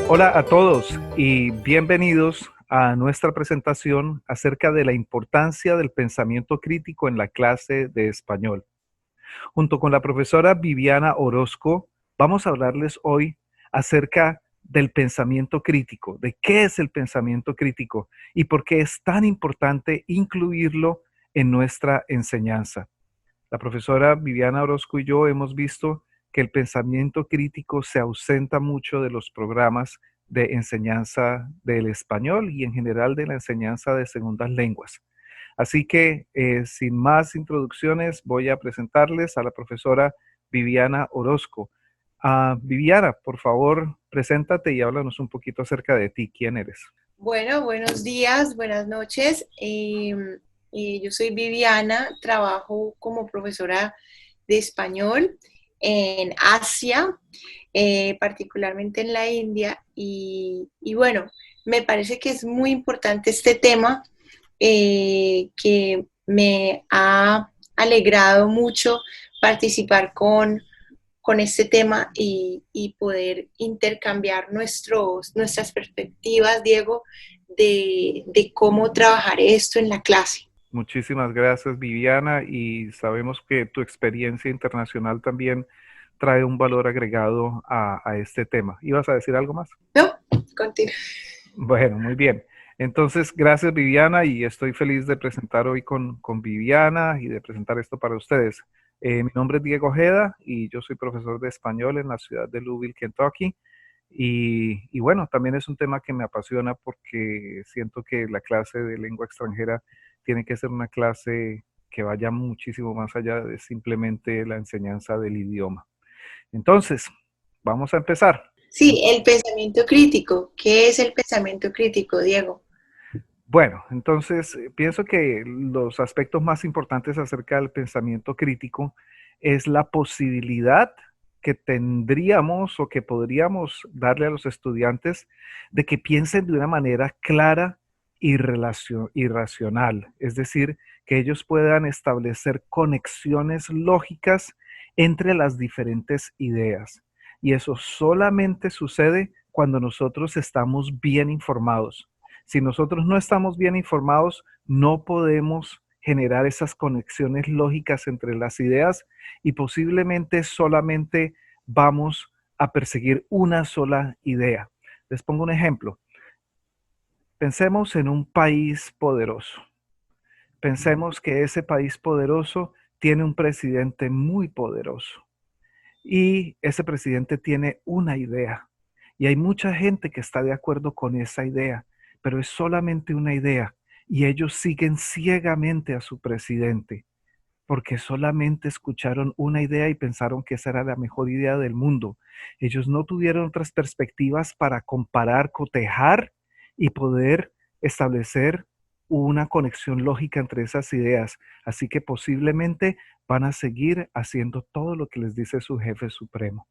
Hola a todos y bienvenidos a nuestra presentación acerca de la importancia del pensamiento crítico en la clase de español. Junto con la profesora Viviana Orozco, vamos a hablarles hoy acerca del pensamiento crítico, de qué es el pensamiento crítico y por qué es tan importante incluirlo en nuestra enseñanza. La profesora Viviana Orozco y yo hemos visto que el pensamiento crítico se ausenta mucho de los programas de enseñanza del español y en general de la enseñanza de segundas lenguas. Así que, sin más introducciones, voy a presentarles a la profesora Viviana Orozco. Viviana, por favor, preséntate y háblanos un poquito acerca de ti. ¿Quién eres? Bueno, buenos días, buenas noches. Yo soy Viviana, trabajo como profesora de español en Asia, particularmente en la India. Y bueno, me parece que es muy importante este tema que me ha alegrado mucho participar con este tema y poder intercambiar nuestras perspectivas, Diego, de cómo trabajar esto en la clase. Muchísimas gracias, Viviana, y sabemos que tu experiencia internacional también trae un valor agregado a este tema. ¿Ibas a decir algo más? ¿No? Continúa. Bueno, muy bien. Entonces, gracias Viviana y estoy feliz de presentar hoy con Viviana y de presentar esto para ustedes. Mi nombre es Diego Ojeda y yo soy profesor de español en la ciudad de Louisville, Kentucky. Y bueno, también es un tema que me apasiona porque siento que la clase de lengua extranjera tiene que ser una clase que vaya muchísimo más allá de simplemente la enseñanza del idioma. Entonces, vamos a empezar. Sí, el pensamiento crítico. ¿Qué es el pensamiento crítico, Diego? Bueno, entonces pienso que los aspectos más importantes acerca del pensamiento crítico es la posibilidad que tendríamos o que podríamos darle a los estudiantes de que piensen de una manera clara y racional, es decir, que ellos puedan establecer conexiones lógicas entre las diferentes ideas. Y eso solamente sucede cuando nosotros estamos bien informados. Si nosotros no estamos bien informados, no podemos generar esas conexiones lógicas entre las ideas y posiblemente solamente vamos a perseguir una sola idea. Les pongo un ejemplo. Pensemos en un país poderoso. Pensemos que ese país poderoso tiene un presidente muy poderoso y ese presidente tiene una idea y hay mucha gente que está de acuerdo con esa idea, pero es solamente una idea y ellos siguen ciegamente a su presidente porque solamente escucharon una idea y pensaron que esa era la mejor idea del mundo. Ellos no tuvieron otras perspectivas para comparar, cotejar y poder establecer una conexión lógica entre esas ideas. Así que posiblemente van a seguir haciendo todo lo que les dice su jefe supremo.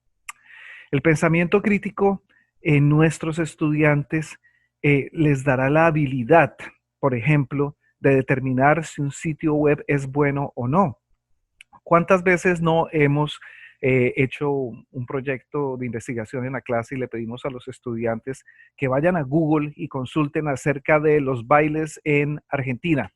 El pensamiento crítico en nuestros estudiantes les dará la habilidad, por ejemplo, de determinar si un sitio web es bueno o no. ¿Cuántas veces no hemos hecho un proyecto de investigación en la clase y le pedimos a los estudiantes que vayan a Google y consulten acerca de los bailes en Argentina?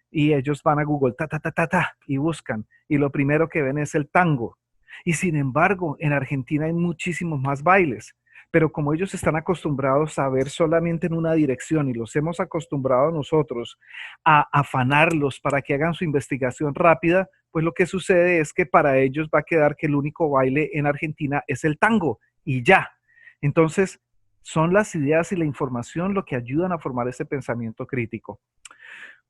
Y ellos van a Google, ta, ta, ta, ta, ta, y buscan. Y lo primero que ven es el tango. Y sin embargo, en Argentina hay muchísimos más bailes. Pero como ellos están acostumbrados a ver solamente en una dirección y los hemos acostumbrado nosotros a afanarlos para que hagan su investigación rápida, pues lo que sucede es que para ellos va a quedar que el único baile en Argentina es el tango y ya. Entonces, son las ideas y la información lo que ayudan a formar ese pensamiento crítico.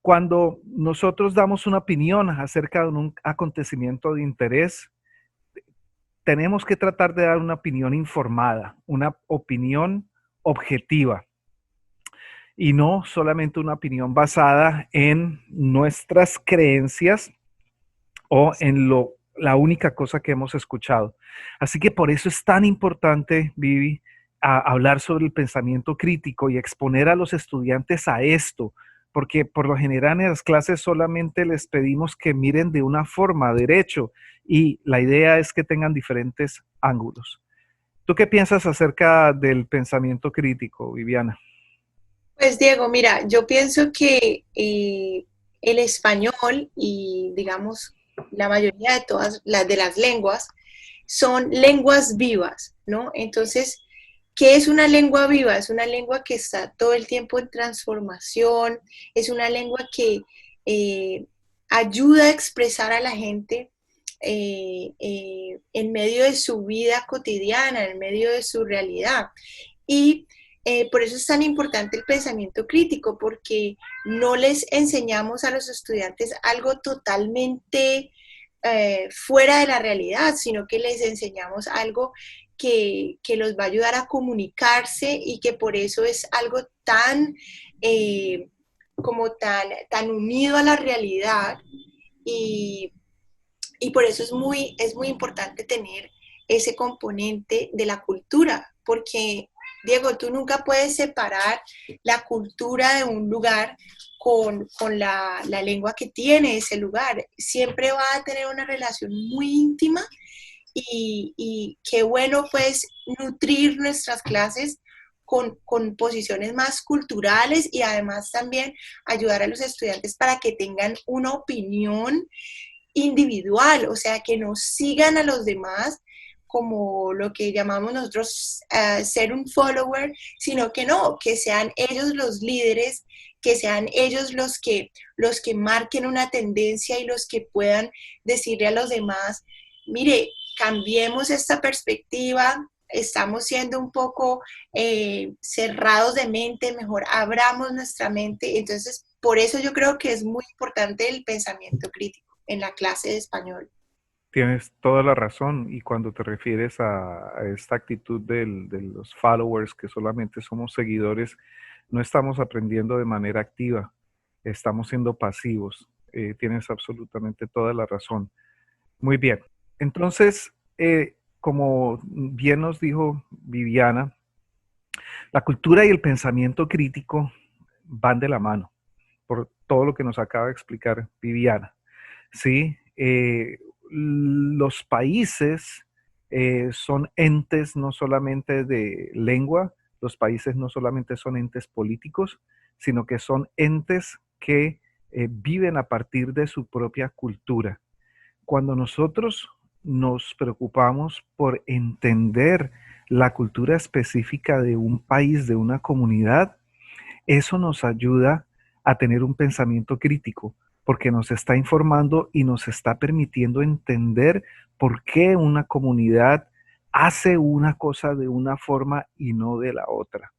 Cuando nosotros damos una opinión acerca de un acontecimiento de interés, tenemos que tratar de dar una opinión informada, una opinión objetiva y no solamente una opinión basada en nuestras creencias o en la única cosa que hemos escuchado. Así que por eso es tan importante, Vivi, hablar sobre el pensamiento crítico y exponer a los estudiantes a esto, porque por lo general en las clases solamente les pedimos que miren de una forma, derecho, y la idea es que tengan diferentes ángulos. ¿Tú qué piensas acerca del pensamiento crítico, Viviana? Pues Diego, mira, yo pienso que el español y digamos la mayoría de todas las de las lenguas son lenguas vivas, ¿no? Entonces, ¿qué es una lengua viva? Es una lengua que está todo el tiempo en transformación, es una lengua que eh, ayuda a expresar a la gente en medio de su vida cotidiana, en medio de su realidad. Y por eso es tan importante el pensamiento crítico, porque no les enseñamos a los estudiantes algo totalmente fuera de la realidad, sino que les enseñamos algo que los va a ayudar a comunicarse y que por eso es algo tan, eh, como tan unido a la realidad y, y por eso es muy importante tener ese componente de la cultura, porque Diego, tú nunca puedes separar la cultura de un lugar con la lengua que tiene ese lugar. Siempre va a tener una relación muy íntima y qué bueno pues nutrir nuestras clases con posiciones más culturales y además también ayudar a los estudiantes para que tengan una opinión individual, o sea, que no sigan a los demás como lo que llamamos nosotros ser un follower, sino que no, que sean ellos los líderes, que sean ellos los que marquen una tendencia y los que puedan decirle a los demás, mire, cambiemos esta perspectiva, estamos siendo un poco cerrados de mente, mejor abramos nuestra mente. Entonces, por eso yo creo que es muy importante el pensamiento crítico en la clase de español. Tienes toda la razón y cuando te refieres a esta actitud de los followers, que solamente somos seguidores, no estamos aprendiendo de manera activa, estamos siendo pasivos. Tienes absolutamente toda la razón. Muy bien. Entonces, como bien nos dijo Viviana, la cultura y el pensamiento crítico van de la mano, por todo lo que nos acaba de explicar Viviana. ¿Sí? Los países son entes no solamente de lengua, los países no solamente son entes políticos, sino que son entes que viven a partir de su propia cultura. Cuando nosotros nos preocupamos por entender la cultura específica de un país, de una comunidad, eso nos ayuda a tener un pensamiento crítico, porque nos está informando y nos está permitiendo entender por qué una comunidad hace una cosa de una forma y no de la otra.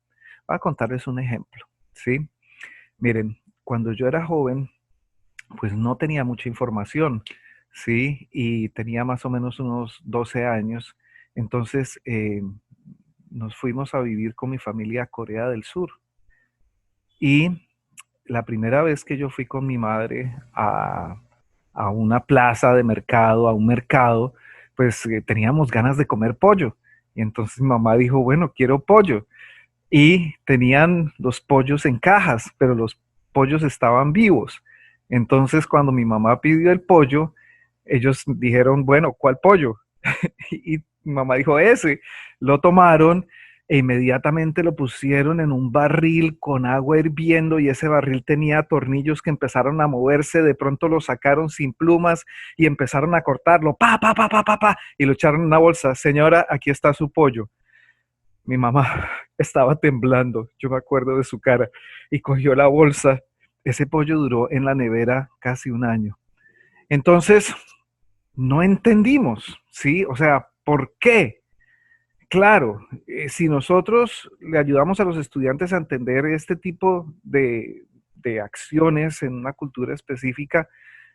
Voy a contarles un ejemplo, ¿sí? Miren, cuando yo era joven, pues no tenía mucha información, ¿sí? Y tenía más o menos unos 12 años. Entonces nos fuimos a vivir con mi familia a Corea del Sur. Y la primera vez que yo fui con mi madre a una plaza de mercado, a un mercado, pues teníamos ganas de comer pollo. Y entonces mi mamá dijo, bueno, quiero pollo. Y tenían los pollos en cajas, pero los pollos estaban vivos. Entonces cuando mi mamá pidió el pollo, ellos dijeron, bueno, ¿cuál pollo? Y mi mamá dijo, ese. Lo tomaron e inmediatamente lo pusieron en un barril con agua hirviendo y ese barril tenía tornillos que empezaron a moverse, de pronto lo sacaron sin plumas y empezaron a cortarlo, pa, pa, pa, pa, pa, pa, y lo echaron en una bolsa. Señora, aquí está su pollo. Mi mamá estaba temblando, yo me acuerdo de su cara, y cogió la bolsa. Ese pollo duró en la nevera casi un año. Entonces, no entendimos, ¿sí? O sea, ¿por qué? Claro, si nosotros le ayudamos a los estudiantes a entender este tipo de acciones en una cultura específica,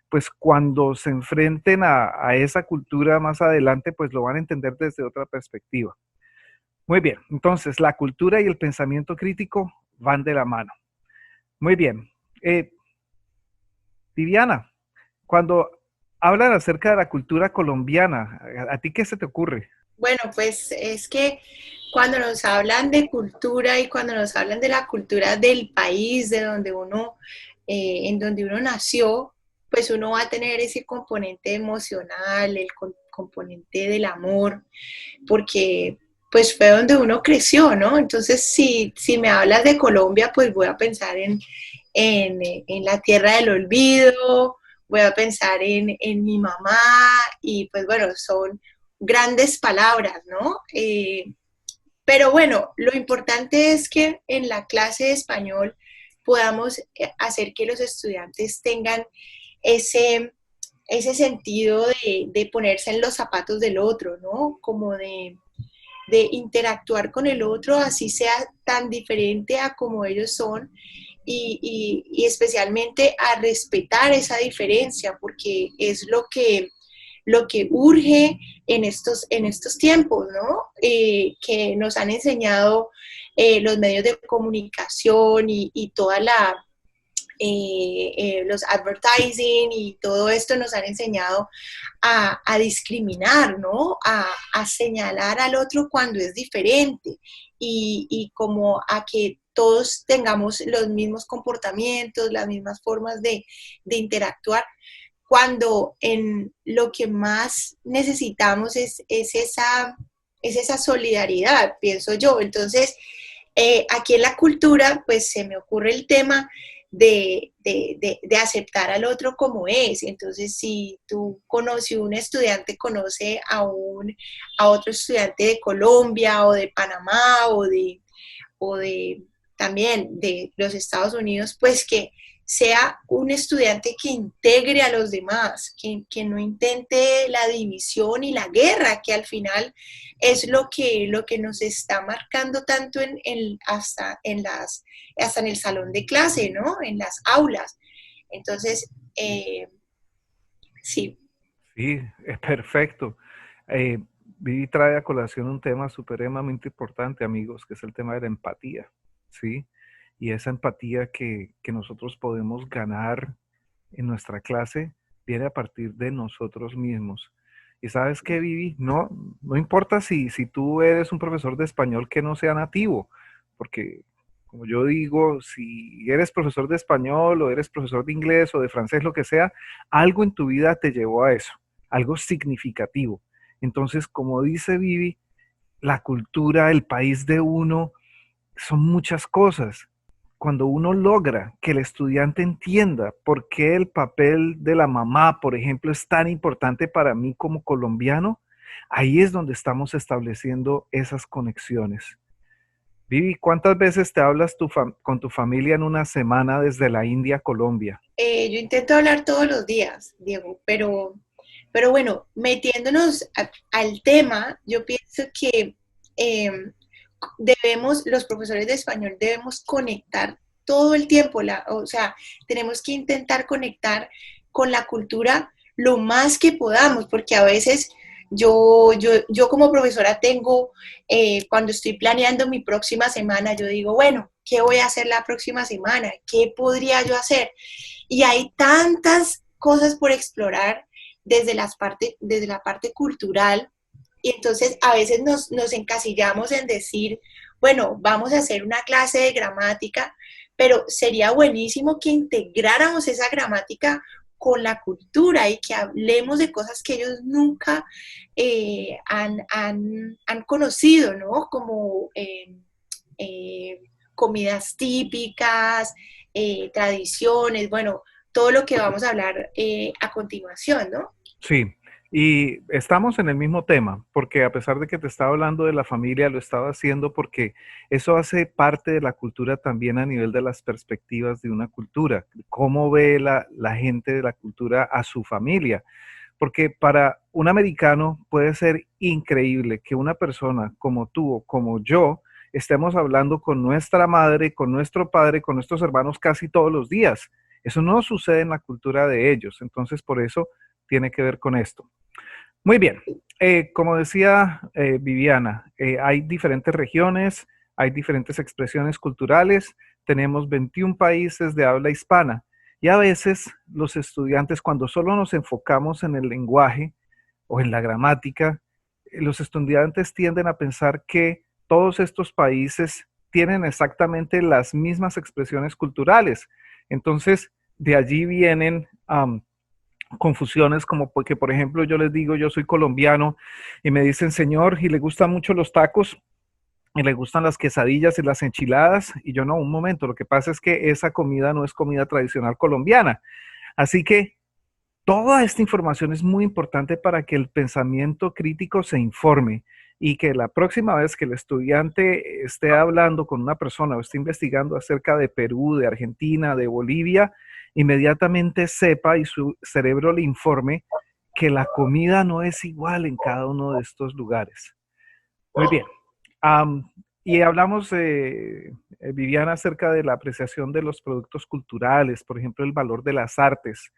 pues cuando se enfrenten a esa cultura más adelante, pues lo van a entender desde otra perspectiva. Muy bien, entonces la cultura y el pensamiento crítico van de la mano. Muy bien. Eh, Viviana, cuando hablan acerca de la cultura colombiana, ¿a ti qué se te ocurre? Bueno, pues es que cuando nos hablan de cultura y cuando nos hablan de la cultura del país, de donde uno, en donde uno nació, pues uno va a tener ese componente emocional, el componente del amor, porque pues fue donde uno creció, ¿no? Entonces, si me hablas de Colombia, pues voy a pensar en la tierra del olvido, voy a pensar en mi mamá y pues bueno, son grandes palabras, ¿no? Pero bueno, lo importante es que en la clase de español podamos hacer que los estudiantes tengan ese, ese sentido de ponerse en los zapatos del otro, ¿no? Como de interactuar con el otro, así sea tan diferente a como ellos son, y especialmente a respetar esa diferencia, porque es lo que urge en estos tiempos, ¿no? Que nos han enseñado los medios de comunicación y toda los advertising y todo esto nos han enseñado a discriminar, ¿no? A señalar al otro cuando es diferente y como a que todos tengamos los mismos comportamientos, las mismas formas de interactuar, cuando en lo que más necesitamos es esa solidaridad, pienso yo. Entonces, aquí en la cultura, pues se me ocurre el tema de aceptar al otro como es. Entonces, si tú conoces, si un estudiante conoce a otro estudiante de Colombia o de Panamá o de también de los Estados Unidos, pues que sea un estudiante que integre a los demás, que no intente la división y la guerra, que al final es lo que nos está marcando tanto hasta en el salón de clase, ¿no? En las aulas. Entonces, sí. Sí, es perfecto. Eh, Vivi trae a colación un tema supremamente importante, amigos, que es el tema de la empatía, ¿sí? Y esa empatía que nosotros podemos ganar en nuestra clase viene a partir de nosotros mismos. Y sabes qué, Vivi, no importa si tú eres un profesor de español que no sea nativo, porque como yo digo, si eres profesor de español o eres profesor de inglés o de francés, lo que sea, algo en tu vida te llevó a eso, algo significativo. Entonces, como dice Vivi, la cultura, el país de uno, son muchas cosas. Cuando uno logra que el estudiante entienda por qué el papel de la mamá, por ejemplo, es tan importante para mí como colombiano, ahí es donde estamos estableciendo esas conexiones. Vivi, ¿cuántas veces te hablas con tu familia en una semana desde la India a Colombia? Yo intento hablar todos los días, Diego, pero bueno, metiéndonos al tema, yo pienso que eh, los profesores de español debemos conectar todo el tiempo, o sea, tenemos que intentar conectar con la cultura lo más que podamos, porque a veces yo como profesora tengo, cuando estoy planeando mi próxima semana, yo digo, bueno, ¿qué voy a hacer la próxima semana? ¿Qué podría yo hacer? Y hay tantas cosas por explorar desde la parte cultural, y entonces a veces nos encasillamos en decir, bueno, vamos a hacer una clase de gramática, pero sería buenísimo que integráramos esa gramática con la cultura y que hablemos de cosas que ellos nunca han conocido, ¿no? Como eh, comidas típicas, tradiciones, bueno, todo lo que vamos a hablar a continuación, ¿no? Sí, y estamos en el mismo tema, porque a pesar de que te estaba hablando de la familia, lo estaba haciendo porque eso hace parte de la cultura también a nivel de las perspectivas de una cultura, cómo ve la gente de la cultura a su familia. Porque para un americano puede ser increíble que una persona como tú o como yo estemos hablando con nuestra madre, con nuestro padre, con nuestros hermanos casi todos los días. Eso no sucede en la cultura de ellos. Entonces, por eso tiene que ver con esto. Muy bien. Como decía Viviana, hay diferentes regiones, hay diferentes expresiones culturales, tenemos 21 países de habla hispana y a veces los estudiantes, cuando solo nos enfocamos en el lenguaje o en la gramática, los estudiantes tienden a pensar que todos estos países tienen exactamente las mismas expresiones culturales. Entonces, de allí vienen confusiones como porque, por ejemplo, yo les digo, yo soy colombiano y me dicen, señor, y le gustan mucho los tacos y le gustan las quesadillas y las enchiladas, y yo no, un momento, lo que pasa es que esa comida no es comida tradicional colombiana. Así que toda esta información es muy importante para que el pensamiento crítico se informe y que la próxima vez que el estudiante esté hablando con una persona o esté investigando acerca de Perú, de Argentina, de Bolivia, inmediatamente sepa y su cerebro le informe que la comida no es igual en cada uno de estos lugares. Muy bien. Y hablamos, Viviana, acerca de la apreciación de los productos culturales, por ejemplo, el valor de las artes.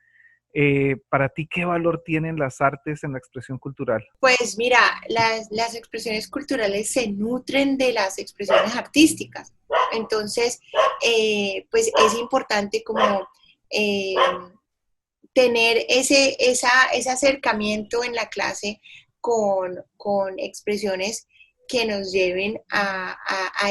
Para ti, ¿qué valor tienen las artes en la expresión cultural? Pues mira, las expresiones culturales se nutren de las expresiones artísticas. Entonces, pues es importante como eh, tener ese acercamiento en la clase con expresiones que nos lleven a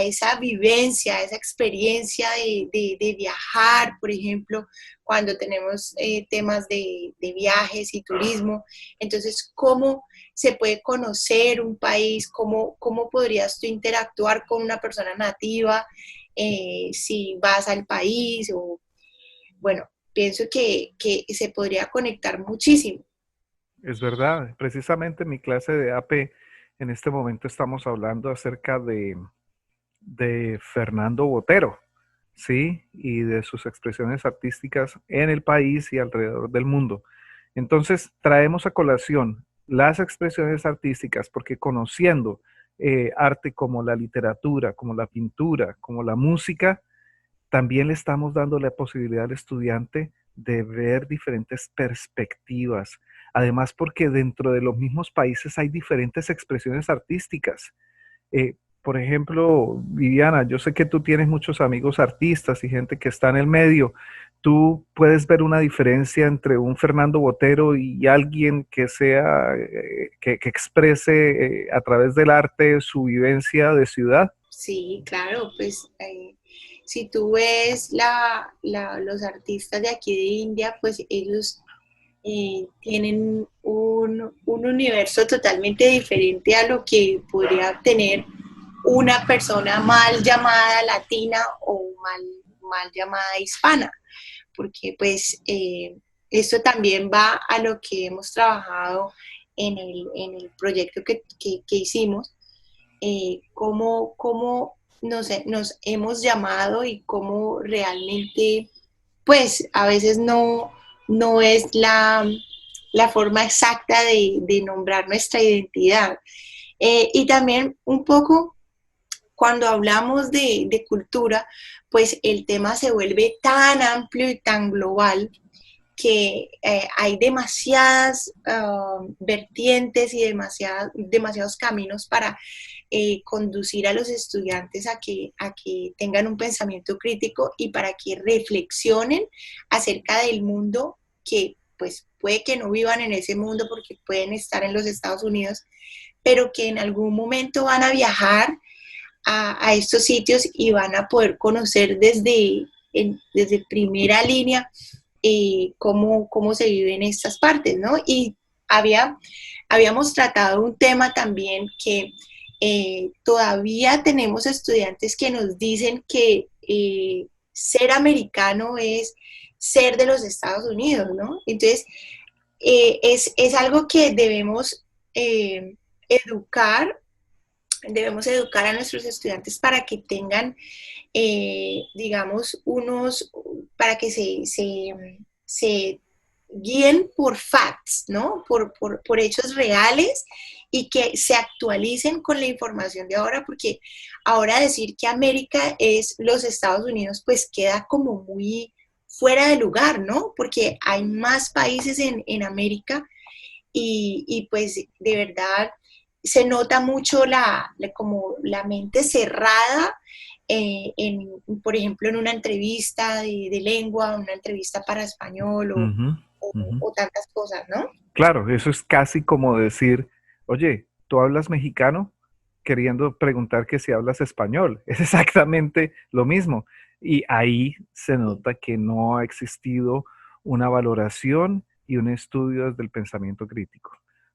esa vivencia, a esa experiencia de viajar, por ejemplo, cuando tenemos temas de viajes y turismo. Entonces, ¿cómo se puede conocer un país? ¿Cómo podrías tú interactuar con una persona nativa si vas al país? O, bueno, pienso que se podría conectar muchísimo. Es verdad, precisamente en mi clase de AP, en este momento estamos hablando acerca de Fernando Botero, ¿sí? Y de sus expresiones artísticas en el país y alrededor del mundo. Entonces, traemos a colación las expresiones artísticas porque conociendo arte como la literatura, como la pintura, como la música, también le estamos dando la posibilidad al estudiante de ver diferentes perspectivas. Además, porque dentro de los mismos países hay diferentes expresiones artísticas. Por ejemplo, Viviana, yo sé que tú tienes muchos amigos artistas y gente que está en el medio. ¿Tú puedes ver una diferencia entre un Fernando Botero y alguien que sea, que exprese a través del arte su vivencia de ciudad? Sí, claro, pues si tú ves los artistas de aquí de India, pues ellos tienen un universo totalmente diferente a lo que podría tener una persona mal llamada latina o mal llamada hispana, porque pues esto también va a lo que hemos trabajado en el proyecto que hicimos, cómo nos hemos llamado y cómo realmente, pues a veces no es la forma exacta de nombrar nuestra identidad. Y también un poco cuando hablamos de cultura, pues el tema se vuelve tan amplio y tan global que hay demasiadas vertientes y demasiados caminos para conducir a los estudiantes a que tengan un pensamiento crítico y para que reflexionen acerca del mundo que pues puede que no vivan en ese mundo porque pueden estar en los Estados Unidos, pero que en algún momento van a viajar a estos sitios y van a poder conocer desde primera línea cómo se viven estas partes, ¿no? Y habíamos tratado un tema también que todavía tenemos estudiantes que nos dicen que ser americano es ser de los Estados Unidos, ¿no? Entonces, es algo que eh, educar, debemos educar a nuestros estudiantes para que tengan, digamos, para que se guíen por facts, ¿no? Por hechos reales y que se actualicen con la información de ahora, porque ahora decir que América es los Estados Unidos, pues queda como muy fuera de lugar, ¿no? Porque hay más países en América pues de verdad se nota mucho como la mente cerrada, por ejemplo, en una entrevista de lengua, una entrevista para español Ujú, ujú. o tantas cosas, ¿no? Claro, eso es casi como decir, oye, ¿tú hablas mexicano? Queriendo preguntar que si hablas español. Es exactamente lo mismo. Y ahí se nota que no ha existido una valoración y un estudio desde el pensamiento crítico.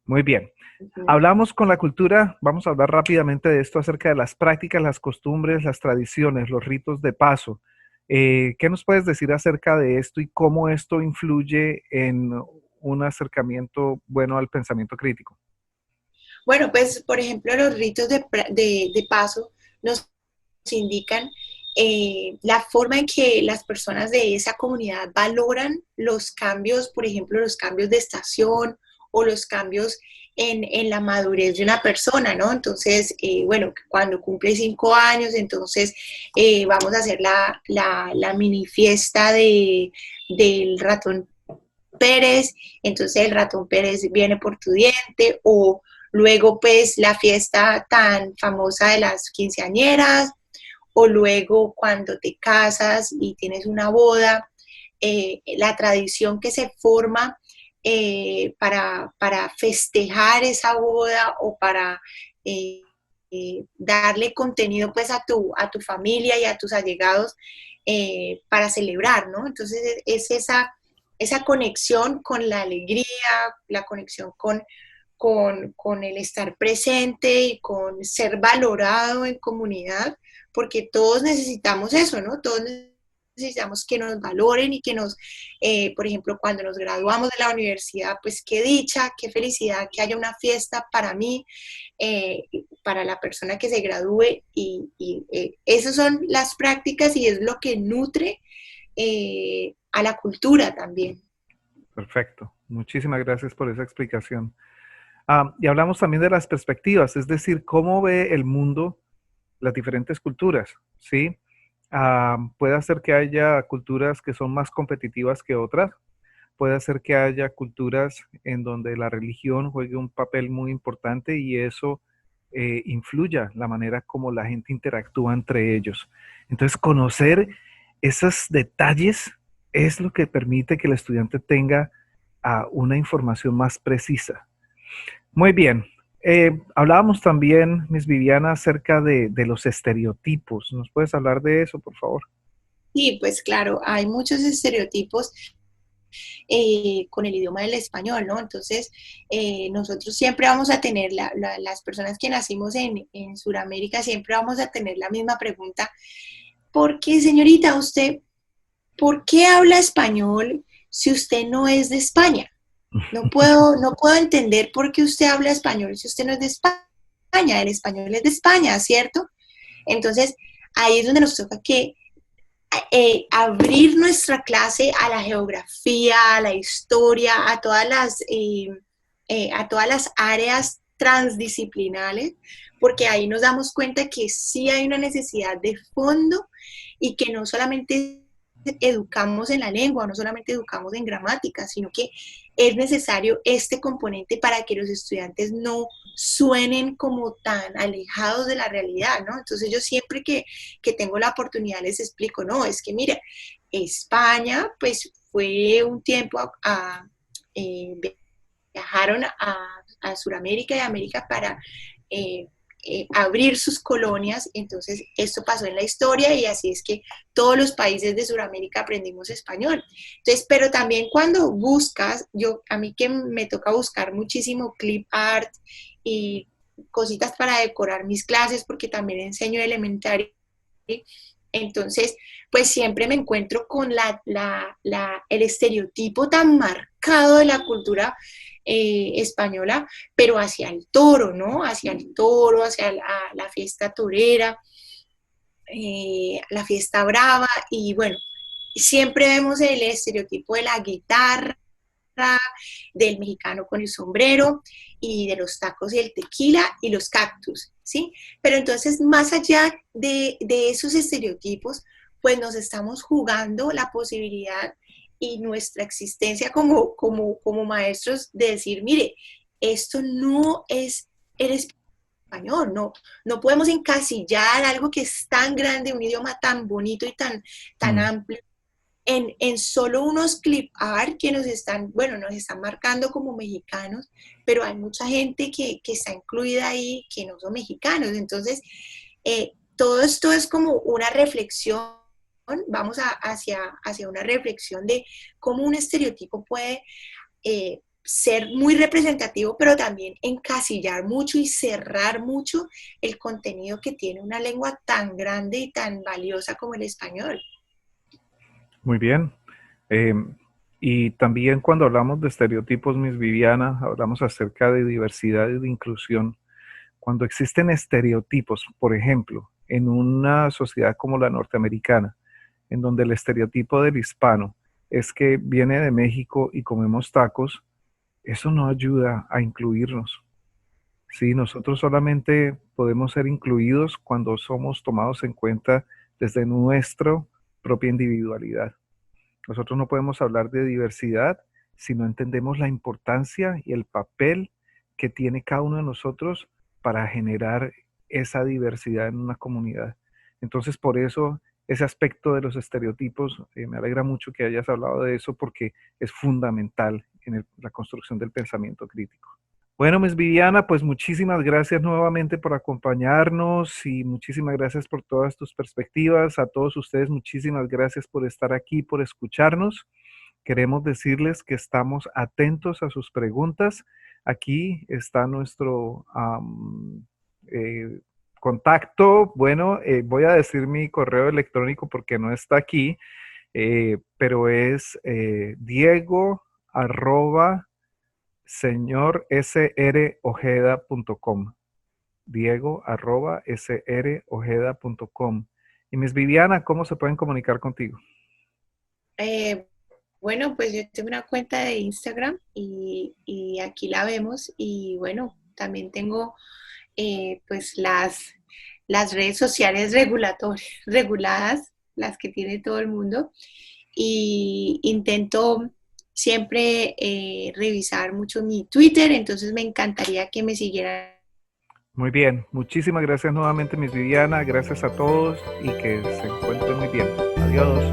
Muy bien. Ujú. Hablamos con la cultura, vamos a hablar rápidamente de esto acerca de las prácticas, las costumbres, las tradiciones, los ritos de paso. ¿Qué nos puedes decir acerca de esto y cómo esto influye en un acercamiento bueno al pensamiento crítico? Bueno, pues, por ejemplo, los ritos de paso nos indican la forma en que las personas de esa comunidad valoran los cambios, por ejemplo, los cambios de estación o los cambios en la madurez de una persona, ¿no? Entonces, bueno, cuando cumple 5 años, entonces vamos a hacer la mini fiesta del ratón Pérez, entonces el ratón Pérez viene por tu diente, o luego pues la fiesta tan famosa de las quinceañeras, o luego cuando te casas y tienes una boda, la tradición que se forma para festejar esa boda o para darle contenido pues a tu familia y a tus allegados para celebrar, ¿no? Entonces es esa conexión con la alegría, la conexión con el estar presente y con ser valorado en comunidad, porque todos necesitamos eso, ¿no? Todos necesitamos que nos valoren y que por ejemplo, cuando nos graduamos de la universidad, pues qué dicha, qué felicidad que haya una fiesta para mí, para la persona que se gradúe, y esas son las prácticas y es lo que nutre a la cultura también. Perfecto. Muchísimas gracias por esa explicación. Y hablamos también de las perspectivas, es decir, cómo ve el mundo las diferentes culturas, ¿sí? Puede hacer que haya culturas que son más competitivas que otras, puede hacer que haya culturas en donde la religión juegue un papel muy importante y eso influya la manera como la gente interactúa entre ellos. Entonces, conocer esos detalles es lo que permite que el estudiante tenga una información más precisa. Muy bien. Hablábamos también, Miss Viviana, acerca de los estereotipos. ¿Nos puedes hablar de eso, por favor? Sí, pues claro, hay muchos estereotipos con el idioma del español, ¿no? Entonces, nosotros siempre vamos a tener, las personas que nacimos en Sudamérica, siempre vamos a tener la misma pregunta. ¿Por qué, señorita, por qué habla español si usted no es de España? No puedo entender por qué usted habla español si usted no es de España. El español es de España, ¿cierto? Entonces, ahí es donde nos toca que abrir nuestra clase a la geografía, a la historia, a todas las áreas transdisciplinares, porque ahí nos damos cuenta que sí hay una necesidad de fondo y que no solamente educamos en la lengua, no solamente educamos en gramática, sino que es necesario este componente para que los estudiantes no suenen como tan alejados de la realidad, ¿no? Entonces yo siempre que tengo la oportunidad les explico, no, es que mire, España pues fue un tiempo eh, viajaron a Sudamérica y América para abrir sus colonias, entonces esto pasó en la historia y así es que todos los países de Sudamérica aprendimos español. Entonces, pero también cuando buscas, a mí que me toca buscar muchísimo clip art y cositas para decorar mis clases, porque también enseño elemental, entonces, pues siempre me encuentro con el estereotipo tan marcado de la cultura española, pero hacia el toro, ¿no? Hacia el toro, hacia la fiesta torera, la fiesta brava, y bueno, siempre vemos el estereotipo de la guitarra, del mexicano con el sombrero y de los tacos y el tequila y los cactus, ¿sí? Pero entonces, más allá de esos estereotipos, pues nos estamos jugando la posibilidad y nuestra existencia como maestros de decir, mire, esto no es el español, no podemos encasillar algo que es tan grande, un idioma tan bonito y tan Mm. amplio en solo unos clip art que bueno, nos están marcando como mexicanos, pero hay mucha gente que está incluida ahí que no son mexicanos. Entonces, todo esto es como una reflexión, vamos hacia una reflexión de cómo un estereotipo puede ser muy representativo, pero también encasillar mucho y cerrar mucho el contenido que tiene una lengua tan grande y tan valiosa como el español. Muy bien. Eh, y también cuando hablamos de estereotipos, Miss Viviana, hablamos acerca de diversidad y de inclusión. Cuando existen estereotipos, por ejemplo, en una sociedad como la norteamericana, en donde el estereotipo del hispano es que viene de México y comemos tacos, eso no ayuda a incluirnos. Sí, nosotros solamente podemos ser incluidos cuando somos tomados en cuenta desde nuestra propia individualidad. Nosotros no podemos hablar de diversidad si no entendemos la importancia y el papel que tiene cada uno de nosotros para generar esa diversidad en una comunidad. Entonces, por eso, ese aspecto de los estereotipos, me alegra mucho que hayas hablado de eso porque es fundamental en la construcción del pensamiento crítico. Bueno, Miss Viviana, pues muchísimas gracias nuevamente por acompañarnos y muchísimas gracias por todas tus perspectivas. A todos ustedes, muchísimas gracias por estar aquí, por escucharnos. Queremos decirles que estamos atentos a sus preguntas. Aquí está nuestro eh, contacto. Bueno, voy a decir mi correo electrónico porque no está aquí, pero es Diego arroba señorsrojeda.com. Diego arroba srojeda.com. Y Miss Viviana, ¿cómo se pueden comunicar contigo? Bueno, pues yo tengo una cuenta de Instagram y aquí la vemos y bueno, también tengo pues las redes sociales reguladas, las que tiene todo el mundo y intento siempre revisar mucho mi Twitter, entonces me encantaría que me siguieran. Muy bien, muchísimas gracias nuevamente, Miss Viviana. Gracias a todos y que se encuentren muy bien. Adiós.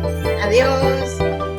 Adiós.